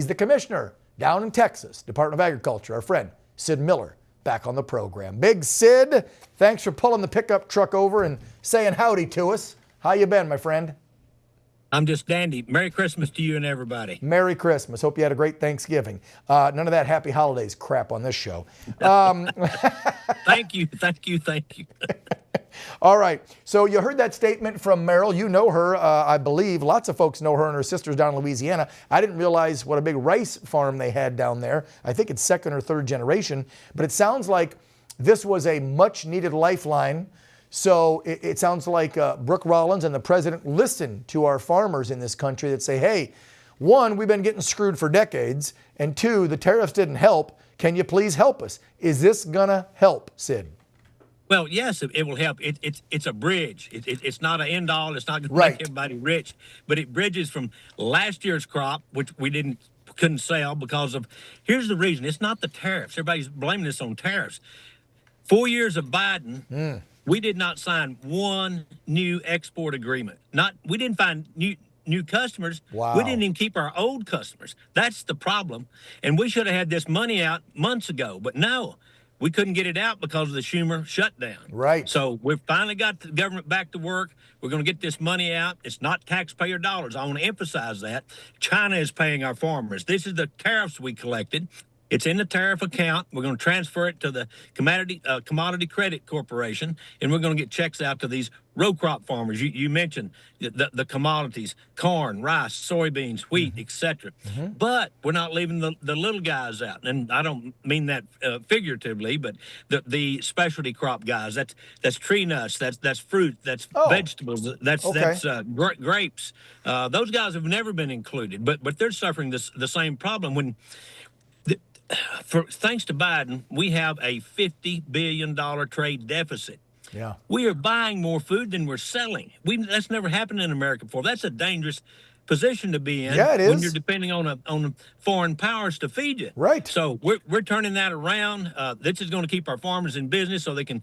the commissioner down in Texas, Department of Agriculture, our friend Sid Miller, back on the program. Big Sid, thanks for pulling the pickup truck over and saying howdy to us. How you been, my friend? I'm just dandy. Merry Christmas to you and everybody. Merry Christmas. Hope you had a great Thanksgiving. None of that happy holidays crap on this show. Thank you. All right. So you heard that statement from Merrill. You know her, I believe. Lots of folks know her and her sisters down in Louisiana. I didn't realize what a big rice farm they had down there. I think it's second or third generation. But it sounds like this was a much needed lifeline. So it sounds like Brooke Rollins and the president listen to our farmers in this country that say, hey, one, we've been getting screwed for decades. And two, the tariffs didn't help. Can you please help us? Is this going to help, Sid? Well, yes, it will help. It's a bridge. It's not an end all. It's not going to Right. make everybody rich, but it bridges from last year's crop, which we couldn't sell because of. Here's the reason: it's not the tariffs. Everybody's blaming this on tariffs. 4 years of Biden, we did not sign one new export agreement. We didn't find new customers. Wow. We didn't even keep our old customers. That's the problem. And we should have had this money out months ago, but no. We couldn't get it out because of the Schumer shutdown. Right. So we've finally got the government back to work. We're going to get this money out. It's not taxpayer dollars. I want to emphasize that. China is paying our farmers. This is the tariffs we collected. It's in the tariff account. We're going to transfer it to the Commodity Credit Corporation, and we're going to get checks out to these row crop farmers. You mentioned the commodities, corn, rice, soybeans, wheat, etc. But we're not leaving the little guys out. And I don't mean that figuratively, but the specialty crop guys, that's tree nuts, that's fruit, that's vegetables, that's grapes. Those guys have never been included, but they're suffering the same problem. When thanks to Biden, we have a $50 billion trade deficit. Yeah. We are buying more food than we're selling. That's never happened in America before. That's a dangerous position to be in. Yeah, it is. When you're depending on foreign powers to feed you. Right. So we're turning that around. This is going to keep our farmers in business so they can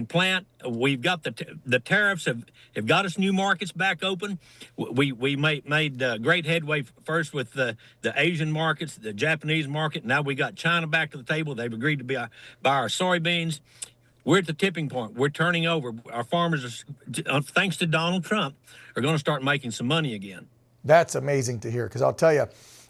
plant. We've got the tariffs have got us new markets back open. We made great headway first with the Asian markets, the Japanese market. Now we got China back to the table. They've agreed to buy our soybeans. We're at the tipping point. We're turning over. Our farmers, thanks to Donald Trump, are going to start making some money again. That's amazing to hear, because I'll tell you,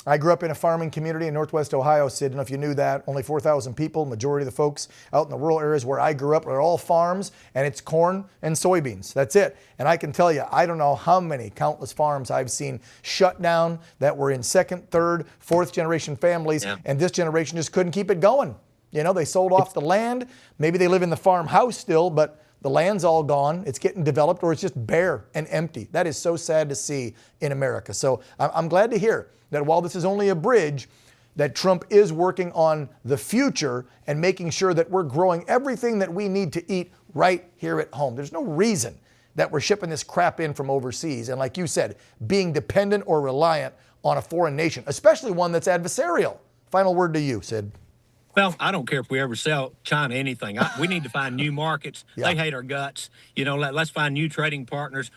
I grew up in a farming community in Northwest Ohio, Sid. I don't know if you knew that. Only 4,000 people. Majority of the folks out in the rural areas where I grew up are all farms, and it's corn and soybeans. That's it. And I can tell you, I don't know how many countless farms I've seen shut down that were in second, third, fourth generation families, and this generation just couldn't keep it going. You know, they sold off the land. Maybe they live in the farmhouse still, but the land's all gone. It's getting developed, or it's just bare and empty. That is so sad to see in America. So I'm glad to hear that while this is only a bridge, that Trump is working on the future and making sure that we're growing everything that we need to eat right here at home. There's no reason that we're shipping this crap in from overseas. And like you said, being dependent or reliant on a foreign nation, especially one that's adversarial. Final word to you, Sid. Well, I don't care if we ever sell China anything. We need to find new markets. They hate our guts. You know, let's find new trading partners.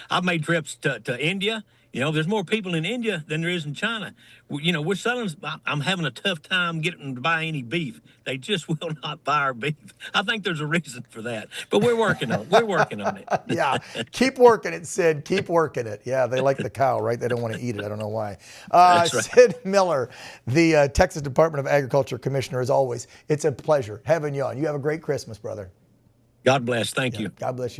I've made trips to India. You know, there's more people in India than there is in China. We're selling. I'm having a tough time getting them to buy any beef. They just will not buy our beef. I think there's a reason for that, but we're working on it. Yeah, keep working it, Sid. Keep working it. Yeah, they like the cow, right? They don't want to eat it. I don't know why. That's right. Sid Miller, the Texas Department of Agriculture Commissioner, as always. It's a pleasure having you on. You have a great Christmas, brother. God bless. Thank you. God bless you.